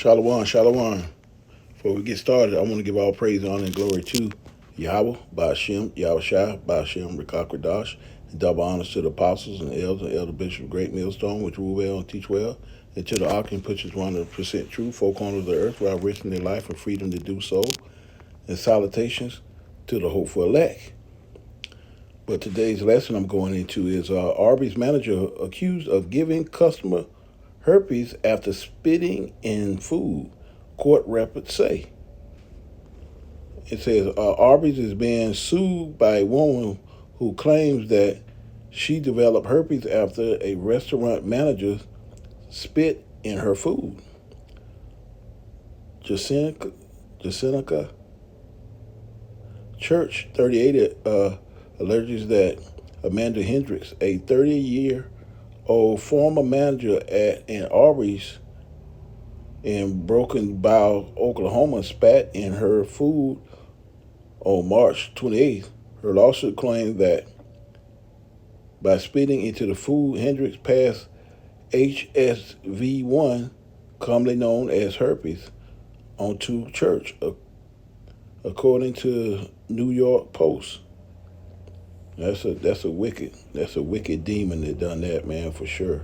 Shalom, shalom. Before we get started, I want to give all praise, honor, and glory to Yahweh, Ba'ashem, Yahweh Shai, Ba'ashem, Rikakradash, and double honors to the apostles and elders, Elder Bishop, Great Millstone, which rule well and teach well, and to the Archon, which is 100% true, four corners of the earth, while risking their life and freedom to do so, and salutations to the hopeful elect. But today's lesson I'm going into is Arby's manager accused of giving customer herpes after spitting in food, court records say. It says Arby's is being sued by a woman who claims that she developed herpes after a restaurant manager spit in her food. Jacinica Church, 38, alleges that Amanda Hendricks, a 30-year-old former manager at an Arby's in Broken Bow, Oklahoma, spat in her food on March 28th. Her lawsuit claimed that by spitting into the food, Hendricks passed HSV1, commonly known as herpes, onto Church, according to New York Post. That's a wicked demon that done that, man, for sure.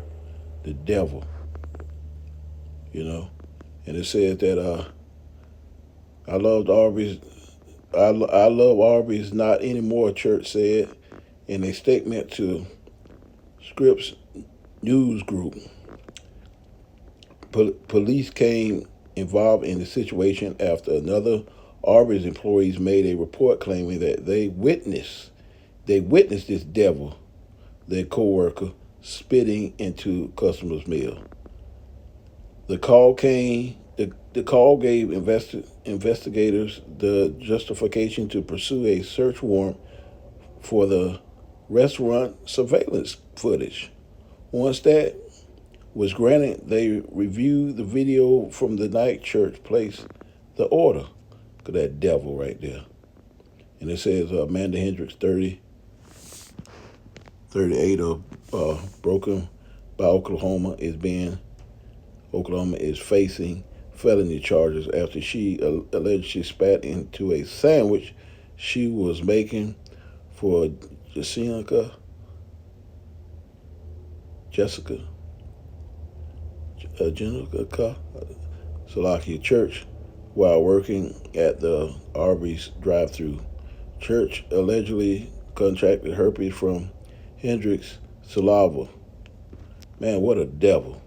The devil, you know. And it says that I loved Arby's. I love Arby's not anymore, Church said in a statement to Scripps News Group. Police came involved in the situation after another Arby's employees made a report claiming that they witnessed this devil, their co-worker, spitting into customers' meal. The call gave investigators the justification to pursue a search warrant for the restaurant surveillance footage. Once that was granted, they reviewed the video from the night Church placed the order. Look at that devil right there. And it says Amanda Hendricks, 38 of Broken by Oklahoma is facing felony charges after she allegedly spat into a sandwich she was making for Jessica Salakia Church while working at the Arby's drive-thru. Church allegedly contracted herpes from Hendricks' saliva. Man, what a devil.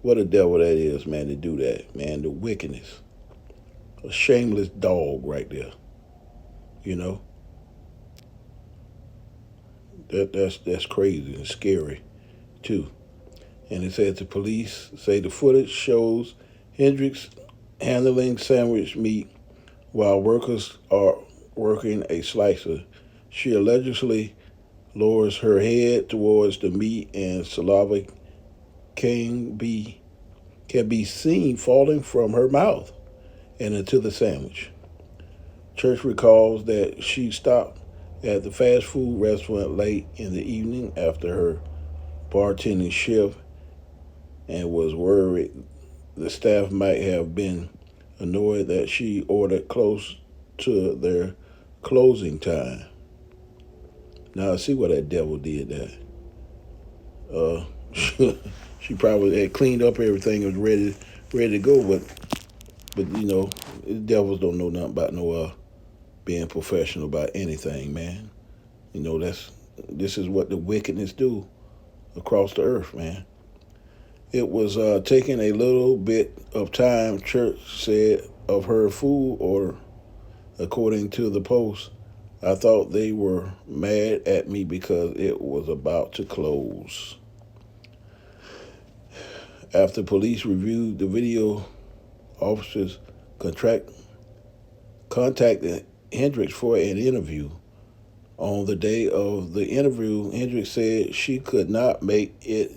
What a devil that is, man, to do that, man, the wickedness. A shameless dog right there, you know. That's crazy and scary, too. And it says the police say the footage shows Hendricks handling sandwich meat while workers are working a slicer. She allegedly lowers her head towards the meat and saliva can be seen falling from her mouth and into the sandwich. Church recalls that she stopped at the fast food restaurant late in the evening after her bartending shift and was worried the staff might have been annoyed that she ordered close to their closing time. Now I see why that devil did that. She probably had cleaned up everything and was ready to go, but you know, the devils don't know nothing about no being professional about anything, man. You know, this is what the wickedness do across the earth, man. It was taking a little bit of time, Church said of her food order, according to the Post. I thought they were mad at me because it was about to close. After police reviewed the video, officers contacted Hendricks for an interview. On the day of the interview, Hendricks said she could not make it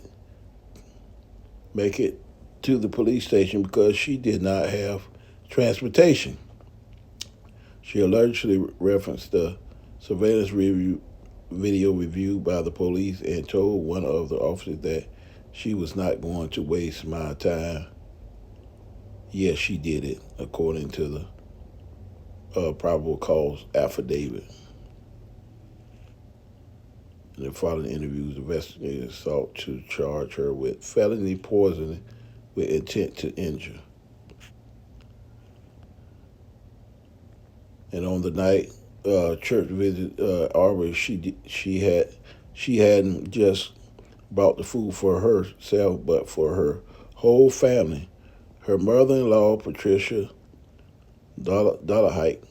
to the police station because she did not have transportation. She allegedly referenced the surveillance video reviewed by the police and told one of the officers that she was not going to waste my time Yes, she did it, according to the probable cause affidavit. In the following interviews, investigators sought to charge her with felony poisoning with intent to injure. And on the night church visit, Aubrey, she hadn't just bought the food for herself, but for her whole family. Her mother-in-law, Patricia Dollarhike,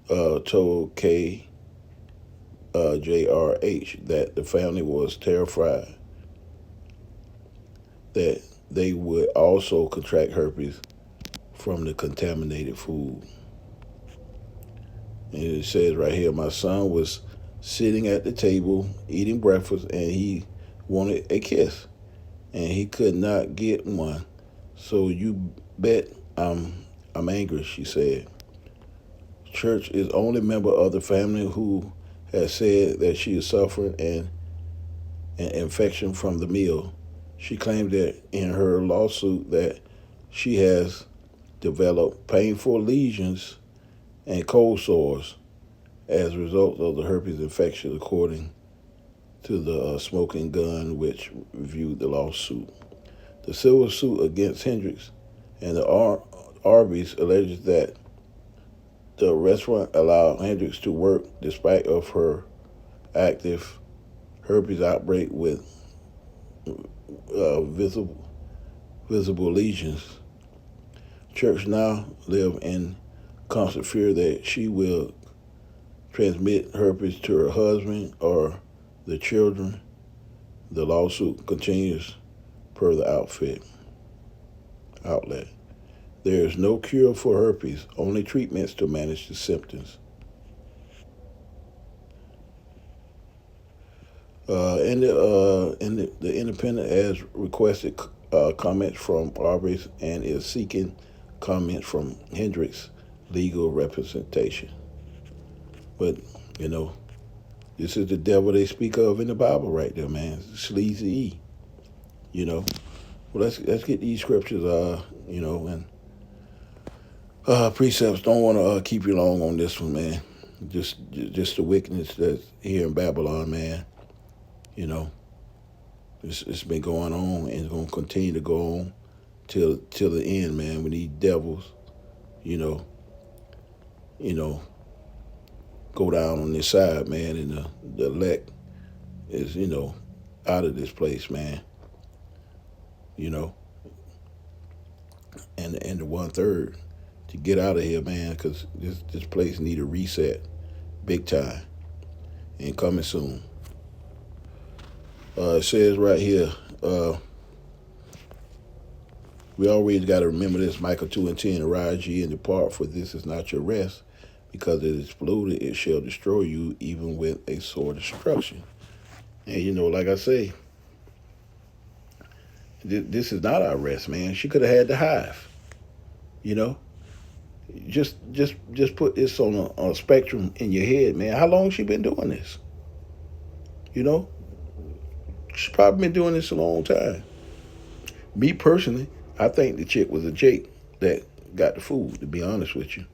told KJRH that the family was terrified that they would also contract herpes from the contaminated food. And it says right here, my son was sitting at the table eating breakfast and he wanted a kiss and he could not get one. So you bet I'm angry, she said. Church is only member of the family who has said that she is suffering an infection from the meal. She claimed that in her lawsuit that she has developed painful lesions and cold sores as a result of the herpes infection, according to the Smoking Gun, which reviewed the lawsuit. The civil suit against Hendricks and the Arby's alleges that the restaurant allowed Hendricks to work despite of her active herpes outbreak with visible lesions. Church now live in constant fear that she will transmit herpes to her husband or the children. The lawsuit continues per the outlet. There is no cure for herpes, only treatments to manage the symptoms. The Independent has requested comments from Arbery and is seeking comments from Hendricks' legal representation. But, you know, this is the devil they speak of in the Bible right there, man. Sleazy. You know. Well, let's get these scriptures, and precepts. Don't want to keep you long on this one, man. Just the wickedness that's here in Babylon, man. You know, it's been going on and it's gonna continue to go on till the end, man. When these devils, you know, go down on this side, man, and the elect is, out of this place, man. You know, and the 1/3 to get out of here, man, because this place need a reset, big time, and coming soon. It says right here, we always got to remember this, Micah 2:10, arise ye and depart, for this is not your rest, because it is polluted, it shall destroy you, even with a sore destruction. And, like I say, this is not our rest, man. She could have had the hive, Just put this on a spectrum in your head, man. How long she been doing this? She's probably been doing this a long time. Me personally, I think the chick was a Jake that got the food, to be honest with you.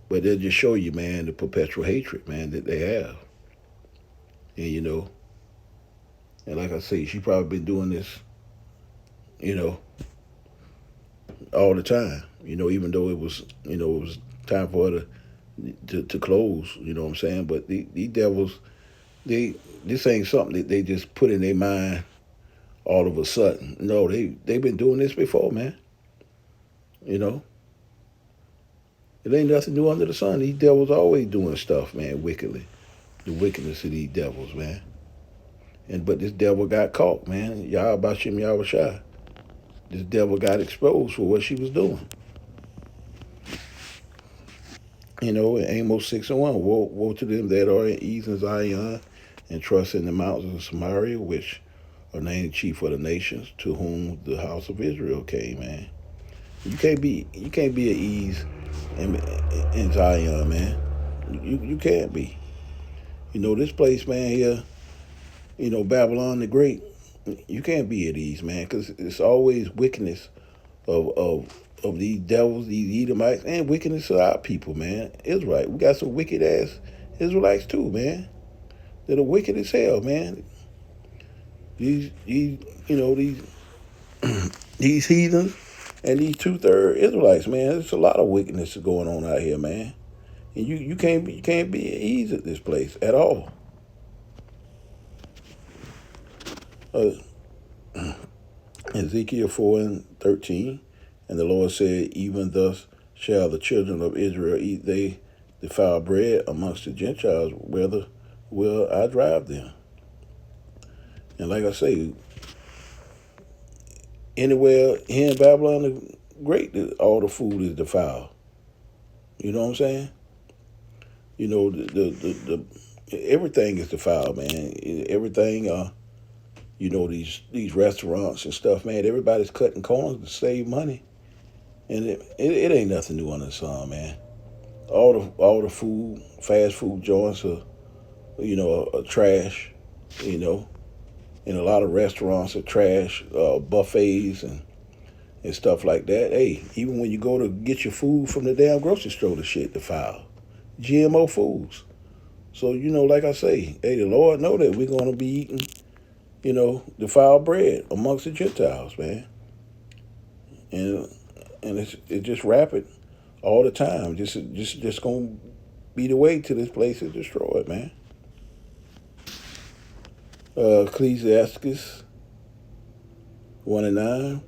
But they'll just show you, man, the perpetual hatred, man, that they have. And, and like I say, she probably been doing this, all the time. Even though it was time for her to close, you know what I'm saying? But these devils, this ain't something that they just put in their mind all of a sudden. No, they've been doing this before, man. It ain't nothing new under the sun. These devils always doing stuff, man, wickedly. The wickedness of these devils, man. But this devil got caught, man. Yah Bashim Yahushua. This devil got exposed for what she was doing. In Amos 6:1, woe to them that are in ease in Zion and trust in the mountains of Samaria, which are named chief of the nations, to whom the house of Israel came, man. You can't be at ease in Zion, man. You can't be. This place, man, here, Babylon the Great, You can't be at ease, man, because it's always wickedness of these devils, these Edomites, and wickedness of our people, man. Israelite. We got some wicked ass Israelites too, man. That are wicked as hell, man. These these heathens and these 2/3 Israelites, man. There's a lot of wickedness going on out here, man. And you can't be at ease at this place at all. Uh, Ezekiel 4:13, and the Lord said, even thus shall the children of Israel eat they defile bread amongst the Gentiles, whither will I drive them? And like I say, anywhere here in Babylon the Great, all the food is defiled. You know what I'm saying? You know, the everything is defiled, man. Everything, these restaurants and stuff, man. Everybody's cutting corners to save money, and it ain't nothing new under the sun, man. All the food, fast food joints are trash, you know, and a lot of restaurants are trash, buffets and stuff like that. Hey, even when you go to get your food from the damn grocery store, the shit defiled. GMO foods. So, like I say, hey, the Lord know that we're going to be eating, defiled bread amongst the Gentiles, man. And it's just rapid all the time. Just going to be the way to this place is destroyed, man. Ecclesiastes 1:9.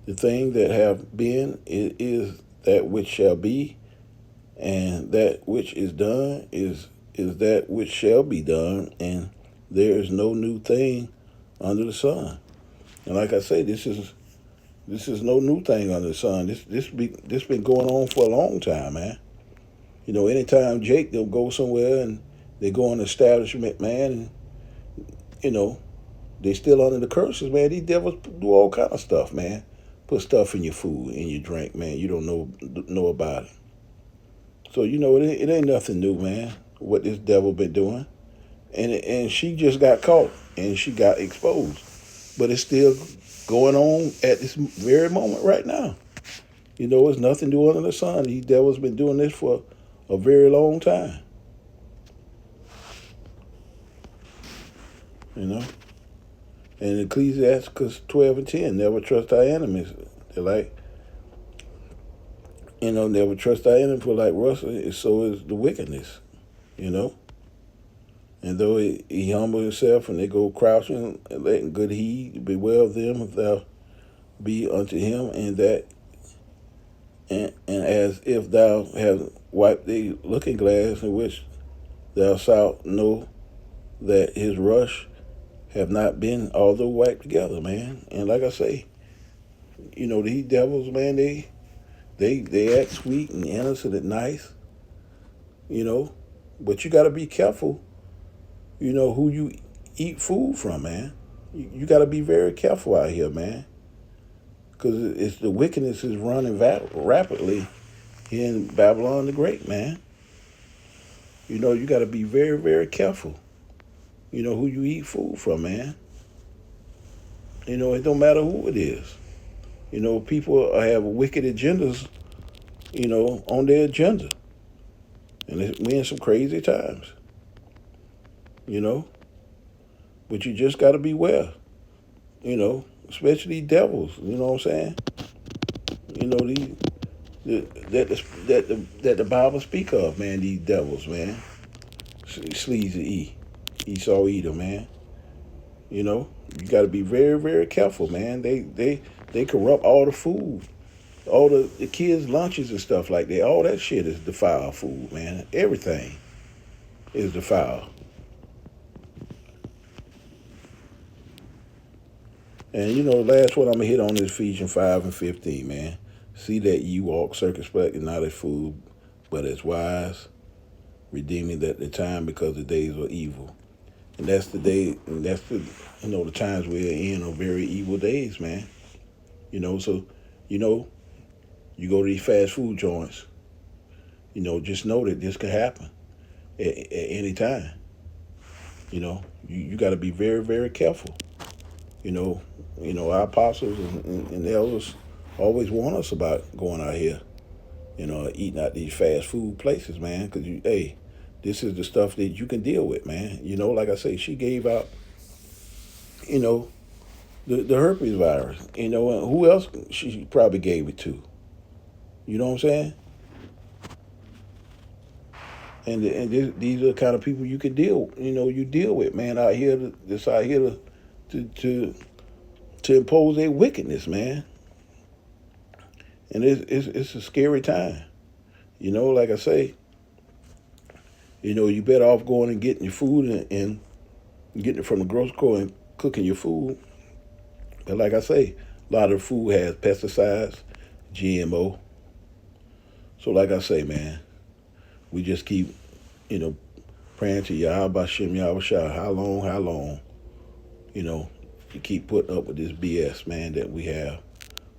The thing that have been is that which shall be, and that which is done is that which shall be done, and there is no new thing under the sun. And like I say, this is no new thing under the sun. This been going on for a long time, man. Anytime Jake they'll go somewhere and they go in an establishment, man, and they still under the curses, man. These devils do all kind of stuff, man. Put stuff in your food, in your drink, man. You don't know about it. So it ain't nothing new, man. What this devil been doing, and she just got caught and she got exposed, but it's still going on at this very moment right now. It's nothing new under the sun. These devils been doing this for a very long time. And Ecclesiastes 12:10, never trust thy enemies. They're like, never trust thy enemy, for like rust, so is the wickedness, And though he humble himself and they go crouching and letting good heed, beware of them if thou be unto him, and as if thou have wiped the looking glass, in which thou shalt know that his rush have not been although wiped together, man. And like I say, these devils, man, they act sweet and innocent and nice, but you got to be careful, who you eat food from, man. You got to be very careful out here, man, because it's the wickedness is running rapidly here in Babylon the Great, man. You got to be very, very careful, who you eat food from, man. It don't matter who it is. People have wicked agendas, on their agenda. And we're in some crazy times, But you just got to beware, especially devils, you know what I'm saying? These that the Bible speak of, man, these devils, man. Sleazy Esau Edom, man. You got to be very, very careful, man. They corrupt all the food, all the kids' lunches and stuff like that. All that shit is defiled food, man. Everything is defiled. And the last one I'm gonna hit on is Ephesians 5:15, man. See that you walk circumspect and not as fools, but as wise, redeeming that the time because the days are evil. And that's the day, and that's the times we're in are very evil days, man. So, you go to these fast food joints, just know that this could happen at any time. You got to be very, very careful. You know, our apostles and elders always warn us about going out here, eating out these fast food places, man. Because hey, this is the stuff that you can deal with, man. Like I say, she gave out, you know, the herpes virus. And who else she probably gave it to? You know what I'm saying? These are the kind of people you can you deal with, man, out here, that's out here to impose their wickedness, man. And it's a scary time. Like I say, you better off going and getting your food and getting it from the grocery store and cooking your food. But like I say, a lot of the food has pesticides, GMO. So like I say, man, we just keep, praying to Yahweh Shem Yahweh Shah. How long, you keep putting up with this BS, man, that we have.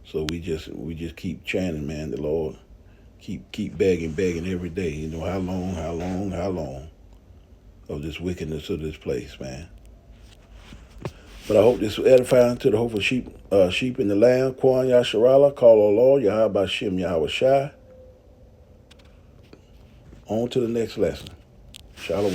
So we just keep chanting, man, the Lord. Keep begging every day. How long of this wickedness of this place, man. But I hope this will edify to the hopeful sheep in the land. Kwan Yasharala, call O Lord, Yahweh Shem Yahweh Shai. On to the next lesson. Shalom.